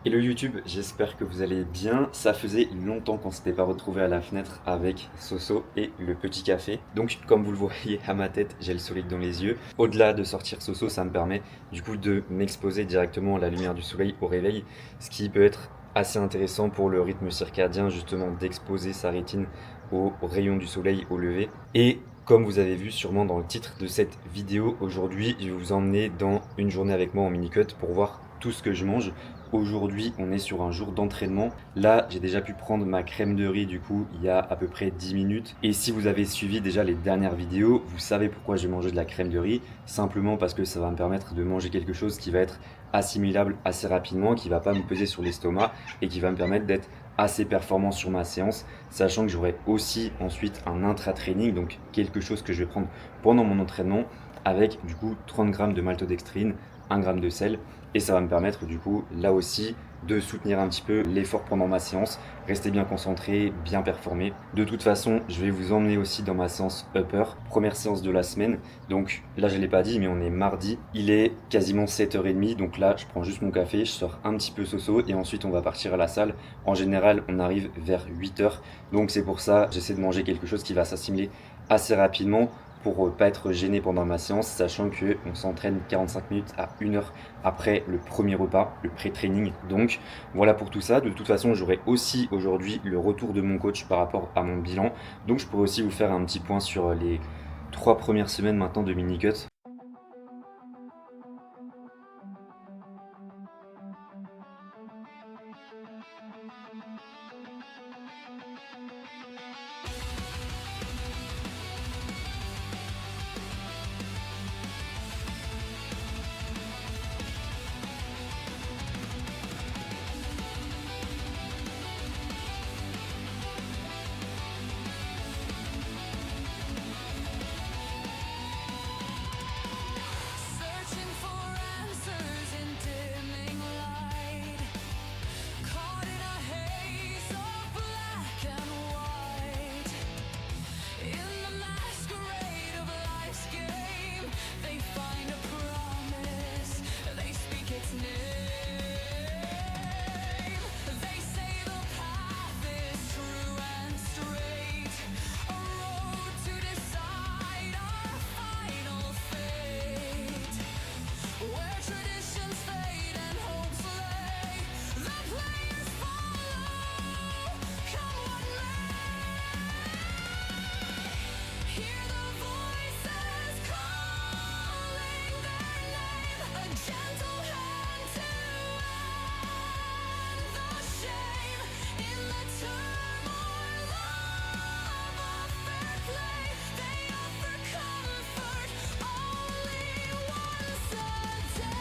Hello YouTube, j'espère que vous allez bien. Ça faisait longtemps qu'on s'était pas retrouvé à la fenêtre avec Soso et le petit café. Donc comme vous le voyez à ma tête, j'ai le soleil dans les yeux. Au-delà de sortir Soso, ça me permet du coup de m'exposer directement à la lumière du soleil au réveil, ce qui peut être assez intéressant pour le rythme circadien, justement d'exposer sa rétine aux rayons du soleil au lever. Et comme vous avez vu sûrement dans le titre de cette vidéo, aujourd'hui je vais vous emmener dans une journée avec moi en mini-cut pour voir tout ce que je mange. Aujourd'hui, on est sur un jour d'entraînement. Là, j'ai déjà pu prendre ma crème de riz du coup il y a à peu près 10 minutes. Et si vous avez suivi déjà les dernières vidéos, vous savez pourquoi je vais manger de la crème de riz. Simplement parce que ça va me permettre de manger quelque chose qui va être assimilable assez rapidement, qui va pas me peser sur l'estomac et qui va me permettre d'être assez performant sur ma séance, sachant que j'aurai aussi ensuite un intra-training, donc quelque chose que je vais prendre pendant mon entraînement avec du coup 30 grammes de maltodextrine, 1 gramme de sel, et ça va me permettre du coup là aussi de soutenir un petit peu l'effort pendant ma séance, rester bien concentré, bien performer. De toute façon, je vais vous emmener aussi dans ma séance upper, première séance de la semaine. Donc là, je ne l'ai pas dit, mais on est mardi. Il est quasiment 7h30, donc là, je prends juste mon café, je sors un petit peu soso et ensuite on va partir à la salle. En général, on arrive vers 8h, donc c'est pour ça, j'essaie de manger quelque chose qui va s'assimiler assez rapidement pour pas être gêné pendant ma séance, sachant qu'on s'entraîne 45 minutes à 1 heure après le premier repas, le pré-training. Donc voilà pour tout ça. De toute façon, j'aurai aussi aujourd'hui le retour de mon coach par rapport à mon bilan. Donc je pourrais aussi vous faire un petit point sur les 3 premières semaines maintenant de mini-cut. Searching for answers in dimming light, caught in a haze of black and white. In the masquerade of life's game, they find a promise, they speak its name. They say the path is true and straight, a road to decide our final fate. Where traditions fade and hopes lay, the players follow, come what may. Hear the voices calling their name, a gentle hand to end the shame. In the turmoil of a fair play, they offer comfort only once a day.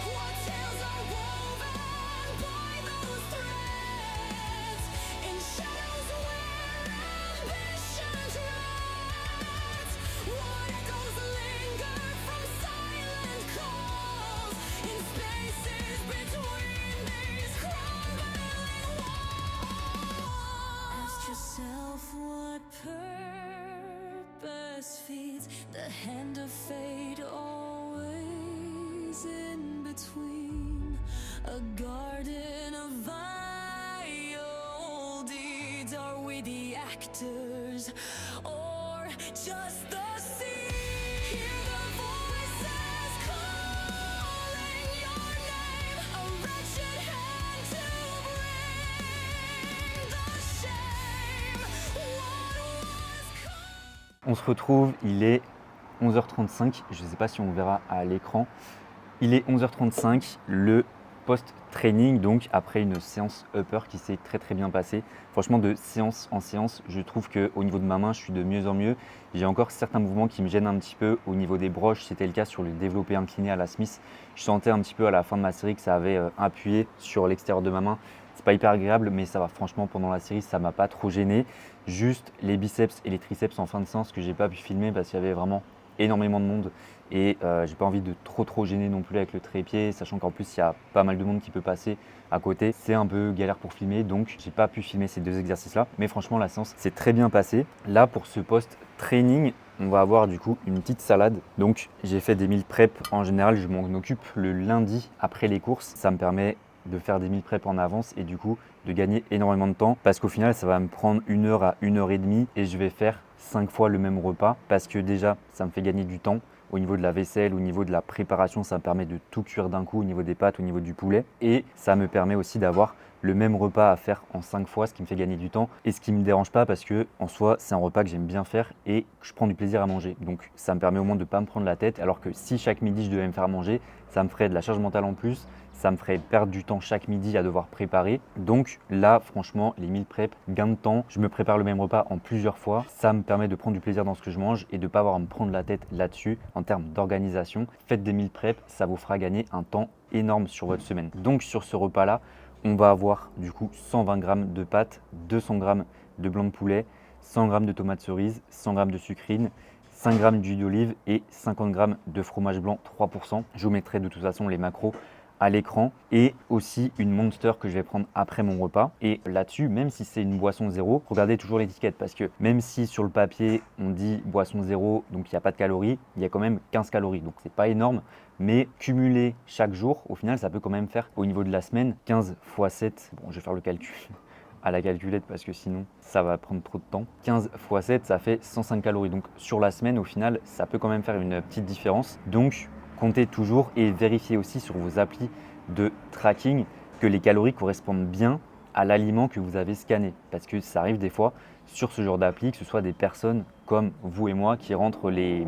What tales are woven by those threads, in shadows where ambition treads? What echoes linger from silent calls, in spaces between these crumbling walls? Ask yourself what purpose feeds the hand of fate, always in between a garden of vile deeds. Are we the actors or just the scene? Hear the voices calling your name, a wretched hand to bring the shame. What was On se retrouve, il est 11h35, je ne sais pas si on verra à l'écran. Il est 11h35, le post-training, donc après une séance upper qui s'est très bien passée. Franchement, de séance en séance, je trouve qu'au niveau de ma main, je suis de mieux en mieux. J'ai encore certains mouvements qui me gênent un petit peu au niveau des broches. C'était le cas sur le développé incliné à la Smith. Je sentais un petit peu à la fin de ma série que ça avait appuyé sur l'extérieur de ma main. C'est pas hyper agréable, mais ça va. Franchement, pendant la série, ça m'a pas trop gêné. Juste les biceps et les triceps en fin de séance que j'ai pas pu filmer parce qu'il y avait vraiment énormément de monde et j'ai pas envie de trop gêner non plus avec le trépied, sachant qu'en plus il y a pas mal de monde qui peut passer à côté. C'est un peu galère pour filmer, donc j'ai pas pu filmer ces deux exercices là, mais franchement la séance s'est très bien passée. Là pour ce post-training, on va avoir du coup une petite salade. Donc j'ai fait des meal prep, en général je m'en occupe le lundi après les courses. Ça me permet de faire des meal prep en avance et du coup de gagner énormément de temps parce qu'au final ça va me prendre 1 heure à 1 heure et demie et je vais faire 5 fois le même repas parce que déjà ça me fait gagner du temps au niveau de la vaisselle, au niveau de la préparation, ça me permet de tout cuire d'un coup au niveau des pâtes, au niveau du poulet et ça me permet aussi d'avoir le même repas à faire en 5 fois, ce qui me fait gagner du temps et ce qui ne me dérange pas parce que en soi c'est un repas que j'aime bien faire et que je prends du plaisir à manger. Donc ça me permet au moins de ne pas me prendre la tête, alors que si chaque midi je devais me faire manger, ça me ferait de la charge mentale en plus, ça me ferait perdre du temps chaque midi à devoir préparer. Donc là franchement les meal prep, gain de temps, je me prépare le même repas en plusieurs fois, ça me permet de prendre du plaisir dans ce que je mange et de ne pas avoir à me prendre la tête là-dessus. En termes d'organisation, faites des meal prep, ça vous fera gagner un temps énorme sur votre semaine. Donc sur ce repas là, on va avoir du coup 120 g de pâtes, 200 g de blanc de poulet, 100 g de tomates cerises, 100 g de sucrine, 5 g d'huile d'olive et 50 g de fromage blanc 3%. Je vous mettrai de toute façon les macros à l'écran et aussi une Monster que je vais prendre après mon repas. Et là-dessus, même si c'est une boisson zéro, regardez toujours l'étiquette parce que même si sur le papier on dit boisson zéro, donc il n'y a pas de calories, il y a quand même 15 calories, donc c'est pas énorme. Mais cumulé chaque jour, au final, ça peut quand même faire au niveau de la semaine 15 x 7. Bon, je vais faire le calcul à la calculette parce que sinon ça va prendre trop de temps. 15 x 7, ça fait 105 calories. Donc sur la semaine, au final, ça peut quand même faire une petite différence. Donc comptez toujours et vérifiez aussi sur vos applis de tracking que les calories correspondent bien à l'aliment que vous avez scanné. Parce que ça arrive des fois sur ce genre d'appli que ce soit des personnes comme vous et moi qui rentrent les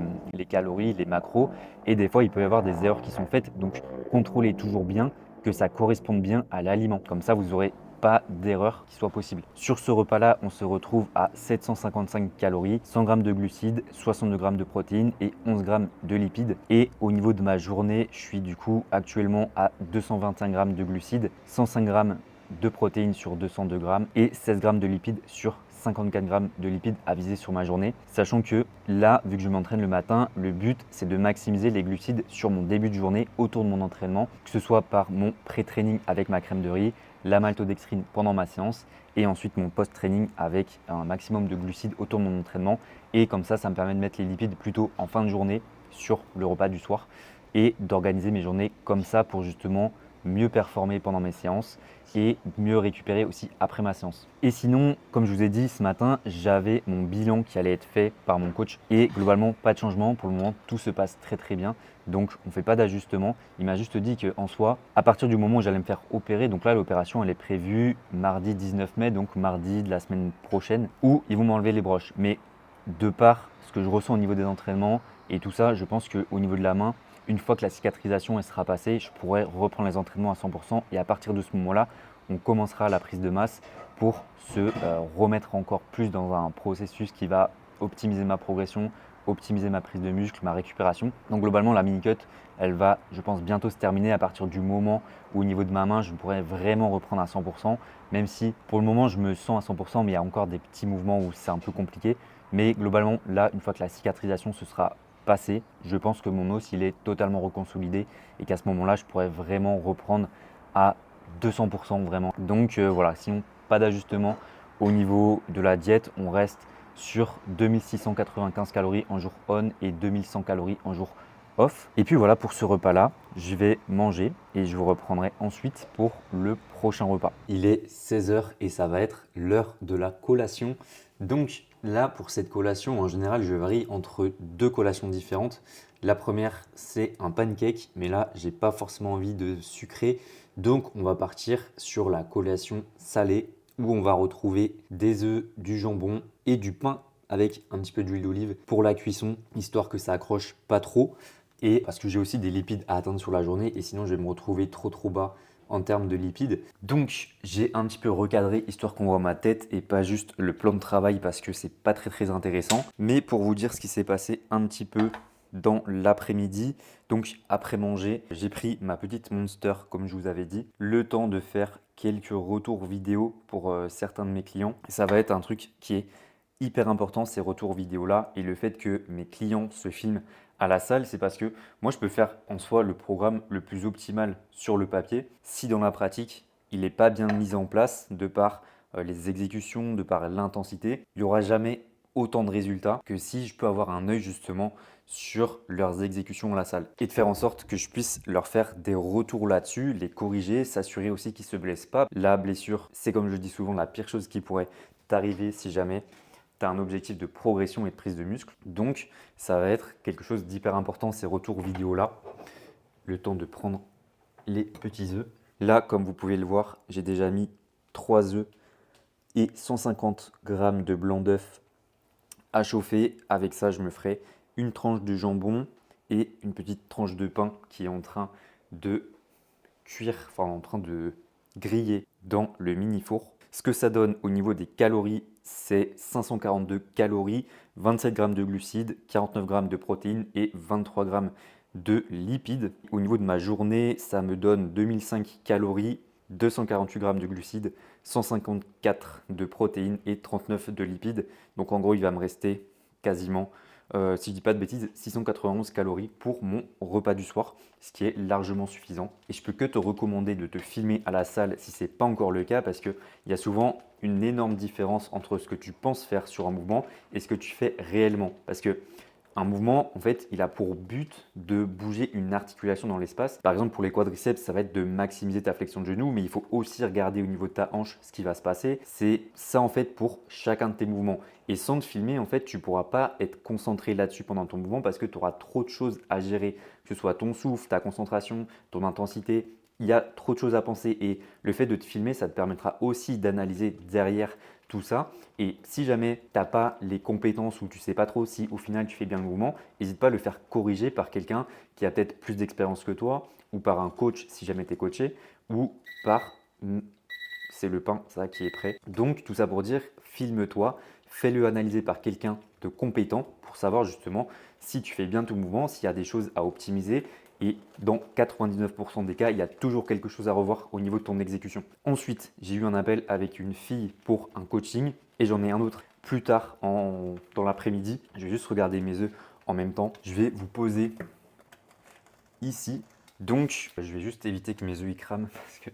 calories, les macros et des fois il peut y avoir des erreurs qui sont faites. Donc contrôlez toujours bien que ça corresponde bien à l'aliment. Comme ça vous n'aurez pas d'erreur qui soit possible. Sur ce repas-là, on se retrouve à 755 calories, 100 g de glucides, 62 g de protéines et 11 g de lipides. Et au niveau de ma journée, je suis du coup actuellement à 221 g de glucides, 105 g de protéines sur 202 g et 16 g de lipides sur 54 g de lipides à viser sur ma journée. Sachant que là, vu que je m'entraîne le matin, le but c'est de maximiser les glucides sur mon début de journée autour de mon entraînement, que ce soit par mon pré-training avec ma crème de riz, la maltodextrine pendant ma séance et ensuite mon post-training avec un maximum de glucides autour de mon entraînement. Et comme ça me permet de mettre les lipides plutôt en fin de journée sur le repas du soir et d'organiser mes journées comme ça pour justement mieux performer pendant mes séances et mieux récupérer aussi après ma séance. Et sinon, comme je vous ai dit ce matin, j'avais mon bilan qui allait être fait par mon coach et globalement pas de changement. Pour le moment, tout se passe très bien. Donc on ne fait pas d'ajustement. Il m'a juste dit qu'en soi, à partir du moment où j'allais me faire opérer, donc là l'opération elle est prévue mardi 19 mai, donc mardi de la semaine prochaine, où ils vont m'enlever les broches. Mais de par ce que je ressens au niveau des entraînements et tout ça, je pense qu'au niveau de la main, une fois que la cicatrisation elle sera passée, je pourrai reprendre les entraînements à 100% et à partir de ce moment-là, on commencera la prise de masse pour se remettre encore plus dans un processus qui va optimiser ma progression, optimiser ma prise de muscle, ma récupération. Donc globalement, la mini-cut, elle va, je pense, bientôt se terminer à partir du moment où au niveau de ma main, je pourrais vraiment reprendre à 100%, même si pour le moment, je me sens à 100%, mais il y a encore des petits mouvements où c'est un peu compliqué. Mais globalement, là, une fois que la cicatrisation se sera passée, je pense que mon os, il est totalement reconsolidé et qu'à ce moment-là, je pourrais vraiment reprendre à 200% vraiment. Donc voilà, sinon, pas d'ajustement au niveau de la diète, on reste sur 2695 calories en jour on et 2100 calories en jour off. Et puis voilà, pour ce repas-là, je vais manger et je vous reprendrai ensuite pour le prochain repas. Il est 16 h et ça va être l'heure de la collation. Donc là, pour cette collation, en général, je varie entre deux collations différentes. La première, c'est un pancake, mais là, j'ai pas forcément envie de sucré. Donc, on va partir sur la collation salée où on va retrouver des œufs, du jambon et du pain avec un petit peu d'huile d'olive pour la cuisson, histoire que ça accroche pas trop. Et parce que j'ai aussi des lipides à atteindre sur la journée et sinon je vais me retrouver trop bas en termes de lipides. Donc j'ai un petit peu recadré histoire qu'on voit ma tête et pas juste le plan de travail parce que c'est pas très intéressant. Mais pour vous dire ce qui s'est passé un petit peu dans l'après-midi, donc après manger, j'ai pris ma petite Monster comme je vous avais dit, le temps de faire quelques retours vidéo pour certains de mes clients. Ça va être un truc qui est hyper important, ces retours vidéo là, et le fait que mes clients se filment à la salle, c'est parce que moi je peux faire en soi le programme le plus optimal sur le papier. Si dans la pratique il n'est pas bien mis en place de par les exécutions, de par l'intensité, il n'y aura jamais autant de résultats que si je peux avoir un œil justement sur leurs exécutions à la salle et de faire en sorte que je puisse leur faire des retours là-dessus, les corriger, s'assurer aussi qu'ils ne se blessent pas. La blessure, c'est comme je dis souvent la pire chose qui pourrait t'arriver si jamais tu as un objectif de progression et de prise de muscle. Donc, ça va être quelque chose d'hyper important, ces retours vidéo là. Le temps de prendre les petits œufs. Là, comme vous pouvez le voir, j'ai déjà mis 3 œufs et 150 g de blanc d'œuf à chauffer. Avec ça, je me ferai une tranche de jambon et une petite tranche de pain qui est en train de cuire, enfin en train de griller dans le mini four. Ce que ça donne au niveau des calories, c'est 542 calories, 27 g de glucides, 49 g de protéines et 23 g de lipides. Au niveau de ma journée, ça me donne 2005 calories, 248 g de glucides, 154 de protéines et 39 de lipides. Donc en gros, il va me rester quasiment, si je dis pas de bêtises, 691 calories pour mon repas du soir, ce qui est largement suffisant. Et je peux que te recommander de te filmer à la salle si ce n'est pas encore le cas, parce qu'il y a souvent une énorme différence entre ce que tu penses faire sur un mouvement et ce que tu fais réellement. Parce que un mouvement, en fait, il a pour but de bouger une articulation dans l'espace. Par exemple, pour les quadriceps, ça va être de maximiser ta flexion de genou, mais il faut aussi regarder au niveau de ta hanche ce qui va se passer. C'est ça, en fait, pour chacun de tes mouvements. Et sans te filmer, en fait, tu ne pourras pas être concentré là-dessus pendant ton mouvement parce que tu auras trop de choses à gérer, que ce soit ton souffle, ta concentration, ton intensité. Il y a trop de choses à penser et le fait de te filmer, ça te permettra aussi d'analyser derrière tout ça. Et si jamais tu n'as pas les compétences ou tu ne sais pas trop si au final tu fais bien le mouvement, n'hésite pas à le faire corriger par quelqu'un qui a peut-être plus d'expérience que toi ou par un coach si jamais tu es coaché ou par c'est le pain ça qui est prêt. Donc tout ça pour dire, filme-toi, fais-le analyser par quelqu'un de compétent pour savoir justement si tu fais bien ton mouvement, s'il y a des choses à optimiser. Et dans 99% des cas, il y a toujours quelque chose à revoir au niveau de ton exécution. Ensuite, j'ai eu un appel avec une fille pour un coaching et j'en ai un autre plus tard dans l'après-midi. Je vais juste regarder mes œufs en même temps. Je vais vous poser ici. Donc, je vais juste éviter que mes œufs y crament parce que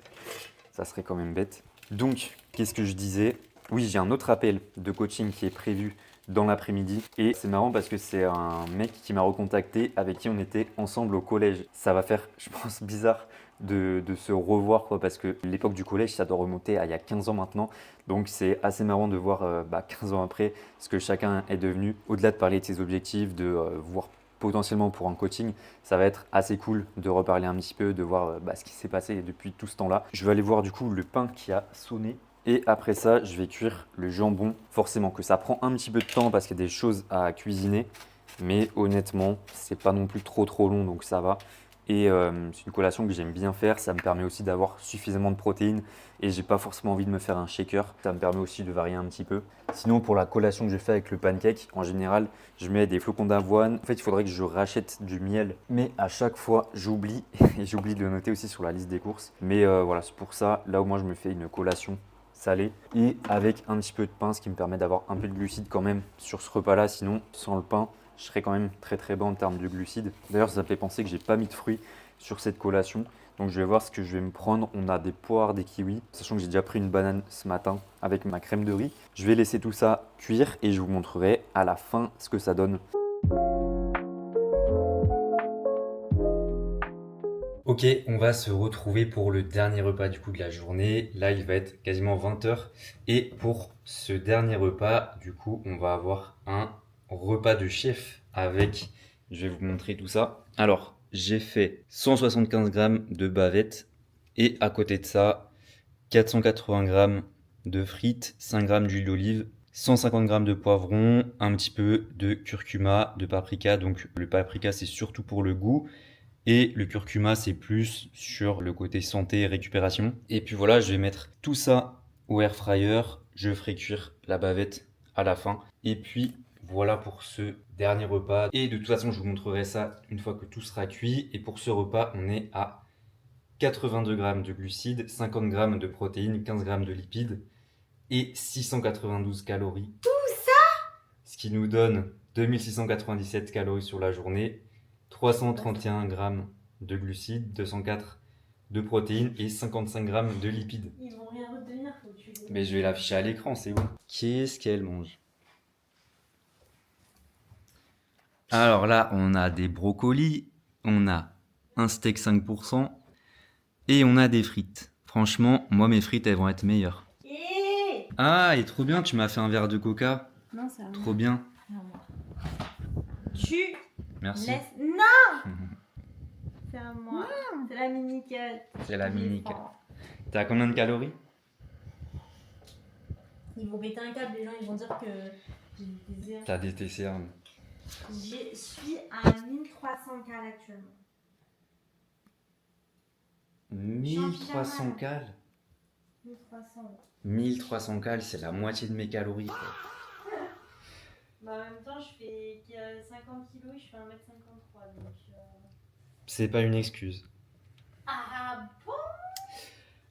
ça serait quand même bête. Donc, qu'est-ce que je disais? Oui, j'ai un autre appel de coaching qui est prévu dans l'après-midi. Et c'est marrant parce que c'est un mec qui m'a recontacté avec qui on était ensemble au collège. Ça va faire, je pense, bizarre de se revoir quoi, parce que l'époque du collège, ça doit remonter à il y a 15 ans maintenant. Donc c'est assez marrant de voir 15 ans après ce que chacun est devenu. Au-delà de parler de ses objectifs, de voir potentiellement pour un coaching, ça va être assez cool de reparler un petit peu, de voir ce qui s'est passé depuis tout ce temps-là. Je vais aller voir du coup le pain qui a sonné. Et après ça, je vais cuire le jambon. Forcément que ça prend un petit peu de temps parce qu'il y a des choses à cuisiner. Mais honnêtement, c'est pas non plus trop long, donc ça va. Et c'est une collation que j'aime bien faire. Ça me permet aussi d'avoir suffisamment de protéines. Et j'ai pas forcément envie de me faire un shaker. Ça me permet aussi de varier un petit peu. Sinon, pour la collation que je fais avec le pancake, en général, je mets des flocons d'avoine. En fait, il faudrait que je rachète du miel. Mais à chaque fois, j'oublie. Et j'oublie de le noter aussi sur la liste des courses. Mais voilà, c'est pour ça. Là, au moins, je me fais une collation salé et avec un petit peu de pain, ce qui me permet d'avoir un peu de glucides quand même sur ce repas là. Sinon sans le pain je serais quand même très bas en termes de glucides. D'ailleurs ça me fait penser que j'ai pas mis de fruits sur cette collation, donc je vais voir ce que je vais me prendre. On a des poires, des kiwis, sachant que j'ai déjà pris une banane ce matin avec ma crème de riz. Je vais laisser tout ça cuire et je vous montrerai à la fin ce que ça donne. Ok, on va se retrouver pour le dernier repas du coup de la journée. Là, il va être quasiment 20h. Et pour ce dernier repas, du coup, on va avoir un repas de chef avec, je vais vous montrer tout ça. Alors, j'ai fait 175 g de bavettes et à côté de ça, 480 g de frites, 5 g d'huile d'olive, 150 g de poivron, un petit peu de curcuma, de paprika. Donc le paprika, c'est surtout pour le goût. Et le curcuma, c'est plus sur le côté santé et récupération. Et puis voilà, je vais mettre tout ça au air fryer. Je ferai cuire la bavette à la fin. Et puis voilà pour ce dernier repas. Et de toute façon, je vous montrerai ça une fois que tout sera cuit. Et pour ce repas, on est à 82 grammes de glucides, 50 grammes de protéines, 15 grammes de lipides et 692 calories. Tout ça? Ce qui nous donne 2697 calories sur la journée, 331 grammes de glucides, 204 de protéines et 55 grammes de lipides. Ils vont rien retenir, faut que tu les... Mais je vais l'afficher à l'écran, c'est bon. Qu'est-ce qu'elle mange? Alors là, on a des brocolis, on a un steak 5% et on a des frites. Franchement, moi mes frites, elles vont être meilleures. Eh Ah, et trop bien, tu m'as fait un verre de coca. Non, c'est à moi. Trop bien. C'est à moi. Tu Merci. laisses... Non. C'est à moi. C'est la mini-cut. C'est la Je les mini-cut. prends. T'as combien de calories? Ils vont péter un câble, les gens, ils vont dire que j'ai des désirs. T'as des TCA. Je suis à 1300 cales actuellement. 1300 cales. 1300. 1300 cales, c'est la moitié de mes calories. Quoi. Bah, en même temps, je fais 50 kilos et je fais 1m53. Donc, C'est pas une excuse. Ah bon?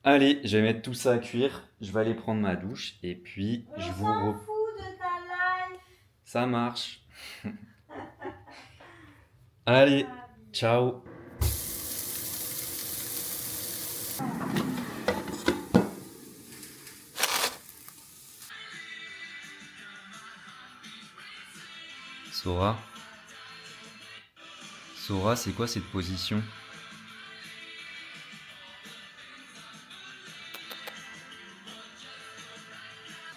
Allez, je vais mettre tout ça à cuire. Je vais aller prendre ma douche et puis On je s'en vous... fout de ta life. Ça marche. Allez, Ah, ciao. Sora. Sora, c'est quoi cette position?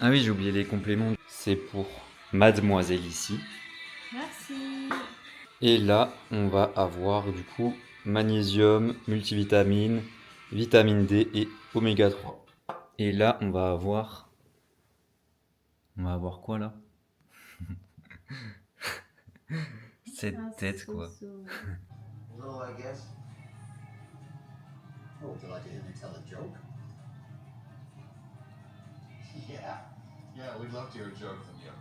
Ah oui, j'ai oublié les compléments. C'est pour mademoiselle ici. Merci. Et là, on va avoir du coup magnésium, multivitamine, vitamine D et oméga 3. Et là, on va avoir... On va avoir quoi là? Cette tête quoi. Little, I guess. Oh, would you like to hear me tell a joke? Yeah. Yeah, we'd love to hear a joke from you.